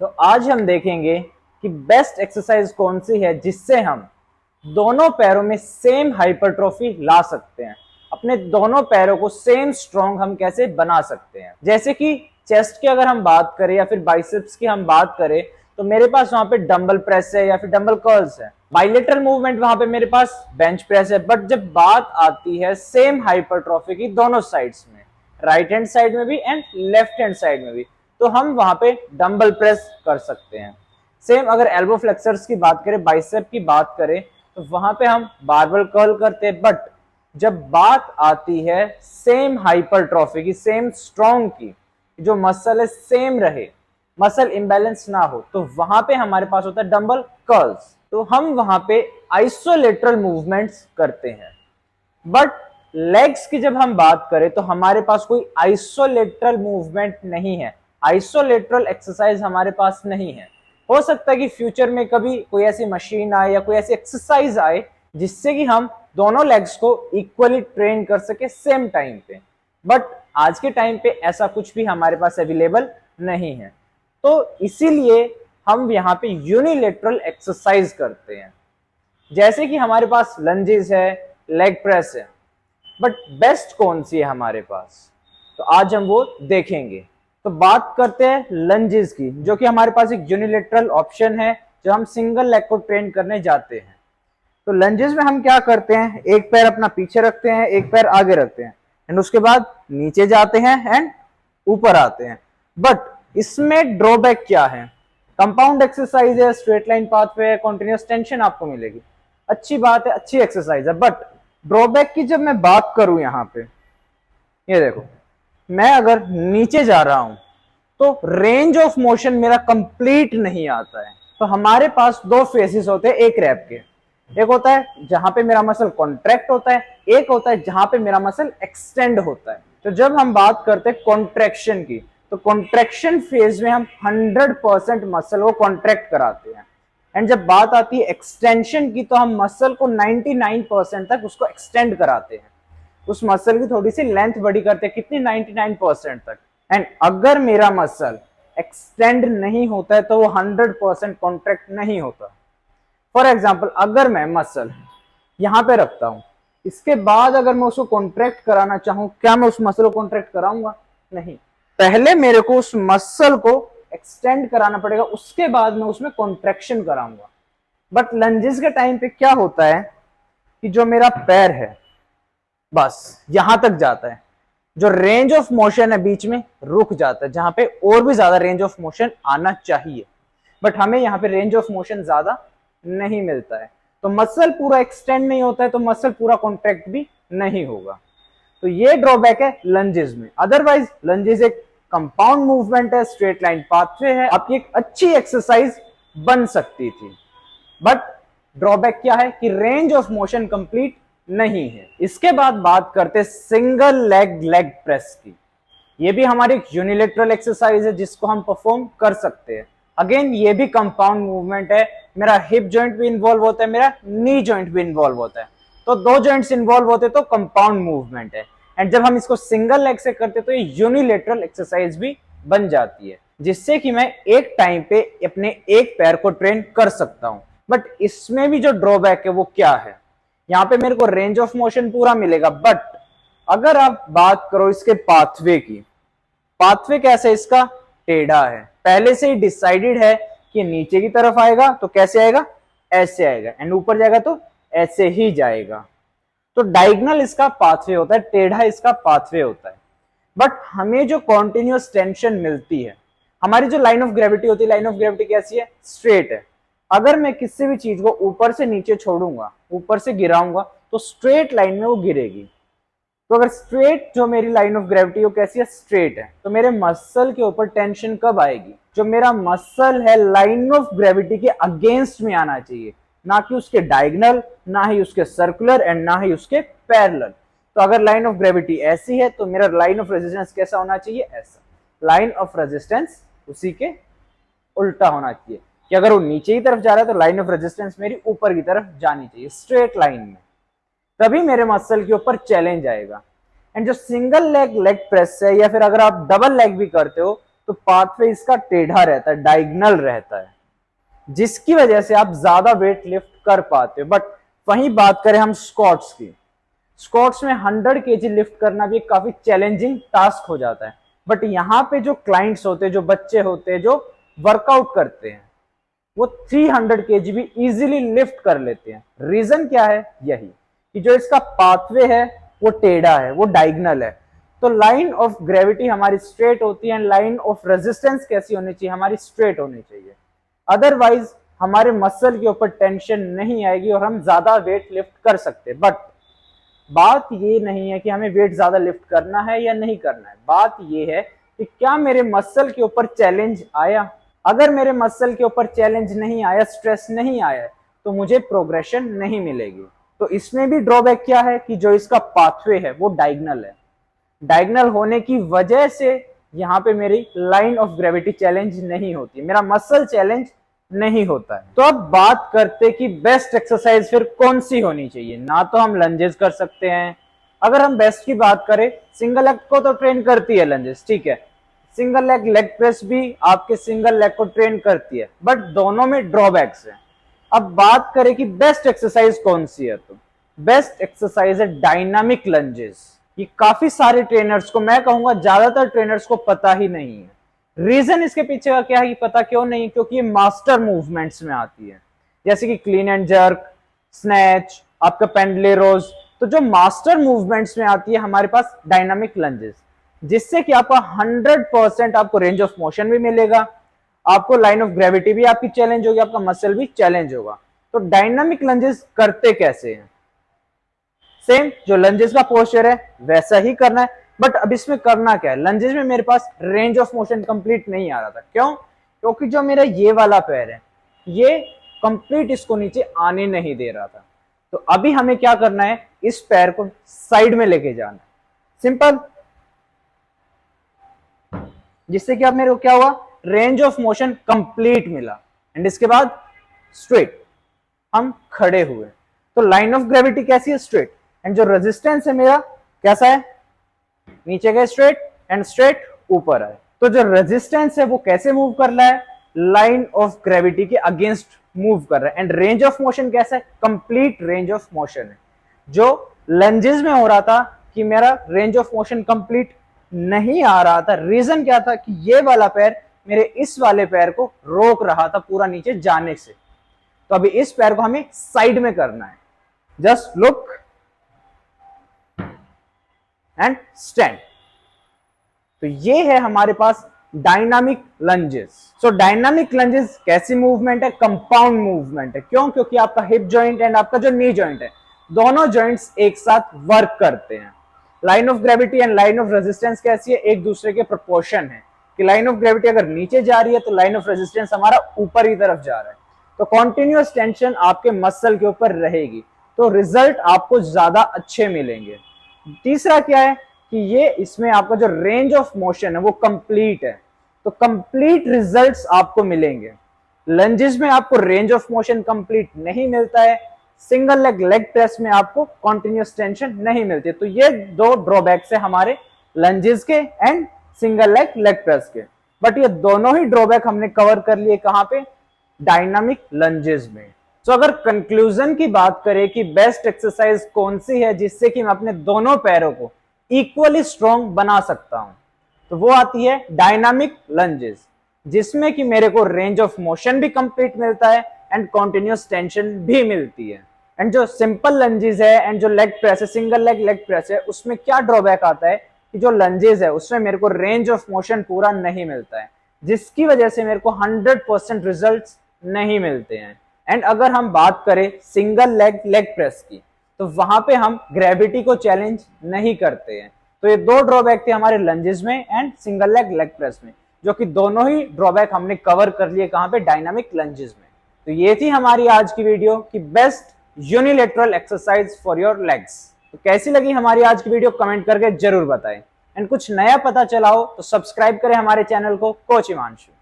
तो आज हम देखेंगे कि बेस्ट एक्सरसाइज कौन सी है जिससे हम दोनों पैरों में सेम हाइपरट्रॉफी ला सकते हैं। अपने दोनों पैरों को सेम स्ट्रॉन्ग हम कैसे बना सकते हैं। जैसे कि चेस्ट की अगर हम बात करें या फिर बाइसेप्स की हम बात करें तो मेरे पास वहां पे डंबल प्रेस है या फिर डंबल कर्ल्स है। बाइलेटरल मूवमेंट वहां पे मेरे पास बेंच प्रेस है। बट जब बात आती है सेम हाइपरट्रॉफी की दोनों साइड्स में, राइट हैंड साइड में भी एंड लेफ्ट हैंड साइड में भी, तो हम वहां पे डंबल प्रेस कर सकते हैं। सेम अगर एल्बो फ्लेक्सर्स की बात करें, बाइसेप की बात करें, तो वहां पे हम बारबल कर्ल करते हैं। बट जब बात आती है सेम हाइपरट्रॉफी की, सेम स्ट्रॉन्ग की, जो मसल है सेम रहे, मसल इंबैलेंस ना हो, तो वहां पे हमारे पास होता है डंबल कर्ल्स। तो हम वहां पे आइसोलेटरल मूवमेंट्स करते हैं। बट लेग्स की जब हम बात करें तो हमारे पास कोई आइसोलेटरल मूवमेंट नहीं है, आइसोलेटरल एक्सरसाइज हमारे पास नहीं है। हो सकता है कि फ्यूचर में कभी कोई ऐसी मशीन आए या कोई ऐसी एक्सरसाइज आए जिससे कि हम दोनों लेग्स को इक्वली ट्रेन कर सके सेम टाइम पे। बट आज के टाइम पे ऐसा कुछ भी हमारे पास अवेलेबल नहीं है। तो इसीलिए हम यहाँ पे यूनिलेटरल एक्सरसाइज करते हैं। जैसे कि हमारे पास लंजेस है, लेग प्रेस है। बट बेस्ट कौन सी है हमारे पास, तो आज हम वो देखेंगे। तो बात करते हैं लंजेस की, जो कि हमारे पास एक यूनिलेटरल ऑप्शन है जो हम सिंगल लेग को ट्रेन करने जाते हैं। तो लंजेस में हम क्या करते हैं, एक पैर अपना पीछे रखते हैं, एक पैर आगे रखते हैं, एंड उसके बाद नीचे जाते हैं एंड ऊपर आते हैं। बट इसमें ड्रॉबैक क्या है, कंपाउंड एक्सरसाइज है, स्ट्रेट लाइन पाथवे है, कॉन्टिन्यूस टेंशन आपको मिलेगी, अच्छी बात है, अच्छी एक्सरसाइज है। बट ड्रॉबैक की जब मैं बात करूं यहाँ पे, ये देखो, मैं अगर नीचे जा रहा हूं तो रेंज ऑफ मोशन मेरा कंप्लीट नहीं आता है। तो हमारे पास दो फेजेस होते हैं एक रैप के। एक होता है जहां पे मेरा मसल कॉन्ट्रैक्ट होता है, एक होता है जहां पे मेरा मसल एक्सटेंड होता है। तो जब हम बात करते हैं कॉन्ट्रैक्शन की, तो कॉन्ट्रैक्शन फेज में हम 100% मसल को कॉन्ट्रैक्ट कराते हैं। एंड जब बात आती है एक्सटेंशन की, तो हम मसल को 99% तक उसको एक्सटेंड कराते हैं। उस मसल की थोड़ी सी लेंथ बड़ी करते हैं, कितनी, 99% तक। एंड अगर मेरा मसल एक्सटेंड नहीं होता है तो वो 100% कॉन्ट्रैक्ट नहीं होता। फॉर एग्जाम्पल, अगर मैं मसल यहां पे रखता हूं, इसके बाद अगर मैं उसको कॉन्ट्रैक्ट कराना चाहूं, क्या मैं उस मसल को कॉन्ट्रैक्ट कराऊंगा? नहीं, पहले मेरे को उस मसल को एक्सटेंड कराना पड़ेगा, उसके बाद मैं उसमें कॉन्ट्रैक्शन कराऊंगा। बट लंजेस के टाइम पे क्या होता है कि जो मेरा पैर है बस यहां तक जाता है, जो रेंज ऑफ मोशन है बीच में रुक जाता है, जहां पे और भी ज्यादा रेंज ऑफ मोशन आना चाहिए। बट हमें यहाँ पे रेंज ऑफ मोशन ज्यादा नहीं मिलता है, तो मसल पूरा एक्सटेंड नहीं होता है, तो मसल पूरा कॉन्ट्रैक्ट भी नहीं होगा। तो ये ड्रॉबैक है लंजेस में। अदरवाइज लंजेस एक कंपाउंड मूवमेंट है, स्ट्रेट लाइन पाथवे है, आपकी एक अच्छी एक्सरसाइज बन सकती थी। बट ड्रॉबैक क्या है कि रेंज ऑफ मोशन कंप्लीट नहीं है। इसके बाद बात करते हैं सिंगल लेग प्रेस की। ये भी हमारी एक यूनिलेटरल एक्सरसाइज है जिसको हम परफॉर्म कर सकते हैं। अगेन ये भी कंपाउंड मूवमेंट है, मेरा हिप जॉइंट भी इन्वॉल्व होता है, मेरा नी जॉइंट भी इन्वॉल्व होता है, तो दो जॉइंट्स इन्वॉल्व होते तो कंपाउंड मूवमेंट है। एंड जब हम इसको सिंगल लेग से करते तो ये यूनिलेटरल एक्सरसाइज भी बन जाती है, जिससे कि मैं एक टाइम पे अपने एक पैर को ट्रेन कर सकता हूं। बट इसमें भी जो ड्रॉबैक है वो क्या है, यहाँ पे मेरे को रेंज ऑफ मोशन पूरा मिलेगा। बट अगर आप बात करो इसके पाथवे की, पाथवे कैसे, इसका टेढ़ा है, पहले से ही डिसाइडेड है कि नीचे की तरफ आएगा तो कैसे आएगा, ऐसे आएगा, एंड ऊपर जाएगा तो ऐसे ही जाएगा। तो डायगोनल इसका पाथवे होता है, टेढ़ा इसका पाथवे होता है। बट हमें जो कॉन्टिन्यूअस टेंशन मिलती है, हमारी जो लाइन ऑफ ग्रेविटी होती है, लाइन ऑफ ग्रेविटी कैसी है, स्ट्रेट है। अगर मैं किसी भी चीज को ऊपर से नीचे छोड़ूंगा, ऊपर से गिराऊंगा, तो स्ट्रेट लाइन में वो गिरेगी। तो अगर स्ट्रेट जो मेरी लाइन ऑफ ग्रेविटी वो कैसी है, स्ट्रेट है, तो मेरे मसल के ऊपर टेंशन कब आएगी, जो मेरा मसल है लाइन ऑफ ग्रेविटी के अगेंस्ट में आना चाहिए, ना कि उसके डायगोनल, ना ही उसके सर्कुलर, एंड ना ही उसके पैरेलल। तो अगर लाइन ऑफ ग्रेविटी ऐसी है तो मेरा लाइन ऑफ रेजिस्टेंस कैसा होना चाहिए, ऐसा। लाइन ऑफ रेजिस्टेंस उसी के उल्टा होना चाहिए, कि अगर वो नीचे की तरफ जा रहा है तो लाइन ऑफ रेजिस्टेंस मेरी ऊपर की तरफ जानी चाहिए, स्ट्रेट लाइन में, तभी मेरे मसल के ऊपर चैलेंज आएगा। एंड जो सिंगल लेग प्रेस है, या फिर अगर आप डबल लेग भी करते हो, तो पाथवे इसका टेढ़ा रहता है, डायगोनल रहता है, जिसकी वजह से आप ज्यादा वेट लिफ्ट कर पाते हो। बट वहीं बात करें हम स्क्वाट्स की, स्क्वाट्स में 100 केजी लिफ्ट करना भी काफी चैलेंजिंग टास्क हो जाता है। बट यहाँ पे जो क्लाइंट्स होते हैं, जो बच्चे होते हैं, जो वर्कआउट करते हैं, वो 300 केजी भी इजीली लिफ्ट कर लेते हैं। रीजन क्या है? यही कि जो इसका पाथवे है वो टेढ़ा है, वो डायगोनल है। तो लाइन ऑफ ग्रेविटी हमारी स्ट्रेट होती है, लाइन ऑफ रेजिस्टेंस कैसी होनी चाहिए? हमारी स्ट्रेट होनी चाहिए। अदरवाइज हमारे मसल के ऊपर टेंशन नहीं आएगी और हम ज्यादा वेट लिफ्ट कर सकते। बट बात ये नहीं है कि हमें वेट ज्यादा लिफ्ट करना है या नहीं करना है, बात ये है कि क्या मेरे मसल के ऊपर चैलेंज आया। अगर मेरे मसल के ऊपर चैलेंज नहीं आया, स्ट्रेस नहीं आया, तो मुझे प्रोग्रेशन नहीं मिलेगी। तो इसमें भी ड्रॉबैक क्या है कि जो इसका पाथवे है वो डायगोनल है। डायगोनल होने की वजह से यहाँ पे मेरी लाइन ऑफ ग्रेविटी चैलेंज नहीं होती, मेरा मसल चैलेंज नहीं होता है। तो अब बात करते कि बेस्ट एक्सरसाइज फिर कौन सी होनी चाहिए। ना तो हम लंजेस कर सकते हैं, अगर हम बेस्ट की बात करें, सिंगल लेग को तो ट्रेन करती है लंजेस, ठीक है, सिंगल लेग लेग प्रेस भी आपके सिंगल लेग को ट्रेन करती है, बट दोनों में ड्रॉबैक्स है। अब बात करें कि बेस्ट एक्सरसाइज कौन सी है, तो बेस्ट एक्सरसाइज है डायनामिक लंजेस। ये काफी सारे ट्रेनर्स को, मैं कहूंगा ज्यादातर ट्रेनर्स को पता ही नहीं है। रीजन इसके पीछे का क्या है कि पता क्यों नहीं? क्योंकि ये मास्टर मूवमेंट्स में आती है, जैसे कि क्लीन एंड जर्क, स्नैच, आपका पेंडलेरोज। तो जो मास्टर मूवमेंट्स में आती है हमारे पास डायनामिक लंजेस, जिससे कि आपका 100% आपको रेंज ऑफ मोशन भी मिलेगा, आपको लाइन ऑफ ग्रेविटी भी आपकी चैलेंज होगी, आपका मसल भी चैलेंज होगा। तो डायनामिक लंजेस करते कैसे हैं? सेम जो लंजेस का पोस्चर है वैसा ही करना है, बट अब इसमें करना क्या है? लंजेस में मेरे पास रेंज ऑफ मोशन कंप्लीट नहीं आ रहा था। क्यों? क्योंकि जो मेरा ये वाला पैर है ये कंप्लीट इसको नीचे आने नहीं दे रहा था। तो अभी हमें क्या करना है? इस पैर को साइड में लेके जाना है, सिंपल, जिससे कि अब मेरे को क्या हुआ? रेंज ऑफ मोशन कंप्लीट मिला। एंड इसके बाद स्ट्रेट हम खड़े हुए। तो लाइन ऑफ ग्रेविटी कैसी है? स्ट्रेट। एंड जो रेजिस्टेंस है मेरा कैसा है? नीचे गए स्ट्रेट एंड स्ट्रेट ऊपर आए। तो जो रेजिस्टेंस है वो कैसे मूव कर रहा है? लाइन ऑफ ग्रेविटी के अगेंस्ट मूव कर रहा है। एंड रेंज ऑफ मोशन कैसा है? कंप्लीट रेंज ऑफ मोशन है। जो लंजेस में हो रहा था कि मेरा रेंज ऑफ मोशन कंप्लीट नहीं आ रहा था, रीजन क्या था? कि ये वाला पैर मेरे इस वाले पैर को रोक रहा था पूरा नीचे जाने से। तो अभी इस पैर को हमें साइड में करना है। Just look and stand. तो ये है हमारे पास dynamic lunges. So dynamic lunges कैसी मूवमेंट है? कंपाउंड मूवमेंट है। क्यों? क्योंकि आपका हिप जॉइंट एंड आपका जो नी जॉइंट है, दोनों जॉइंट्स एक साथ वर्क करते हैं। Line of gravity and line of resistance कैसी है? एक दूसरे के प्रोपोर्शन है कि लाइन ऑफ ग्रेविटी अगर नीचे जा रही है तो लाइन ऑफ रेजिस्टेंस हमारा ऊपर की तरफ जा रहा है। तो कॉन्टिन्यूअस टेंशन आपके मसल के ऊपर रहेगी, तो रिजल्ट आपको ज्यादा अच्छे मिलेंगे। तीसरा क्या है कि ये इसमें आपका जो रेंज ऑफ मोशन है वो कंप्लीट है, तो कंप्लीट रिजल्ट्स आपको मिलेंगे। लंजेस में आपको रेंज ऑफ मोशन कंप्लीट नहीं मिलता है, सिंगल लेग लेग प्रेस में आपको कॉन्टिन्यूअस टेंशन नहीं मिलती। तो ये दो ड्रॉबैक्स है हमारे लंजेस के and single leg leg press के। बट ये दोनों ही ड्रॉबैक हमने कवर कर लिए कहां पे? डायनामिक लंजेस में। तो अगर कंक्लूजन की बात करें कि बेस्ट एक्सरसाइज कौन सी है जिससे कि मैं अपने दोनों पैरों को इक्वली स्ट्रॉन्ग बना सकता हूं, तो वो आती है डायनामिक लंजेस, जिसमें कि मेरे को रेंज ऑफ मोशन भी कंप्लीट मिलता है एंड कॉन्टिन्यूअस टेंशन भी मिलती है। एंड जो सिंपल लंजेस है एंड जो लेग प्रेस है, सिंगल लेग लेग प्रेस है, उसमें क्या ड्रॉबैक आता है कि जो लंजेस है उसमें मेरे को रेंज ऑफ मोशन पूरा नहीं मिलता है, जिसकी वजह से मेरे को 100% रिजल्ट्स नहीं मिलते हैं। एंड अगर हम बात करें सिंगल लेग लेग प्रेस की, तो वहां पे हम ग्रेविटी को चैलेंज नहीं करते हैं। तो ये दो ड्रॉबैक थे हमारे लंजेस में and single leg leg press में, जो कि दोनों ही ड्रॉबैक हमने कवर कर लिए कहां पे? डायनामिक लंजेस में। तो ये थी हमारी आज की वीडियो की best unilateral exercise for your legs. तो कैसी लगी हमारी आज की वीडियो कमेंट करके जरूर बताएं। एंड कुछ नया पता चला हो तो सब्सक्राइब करें हमारे चैनल को कोच हिमांशु।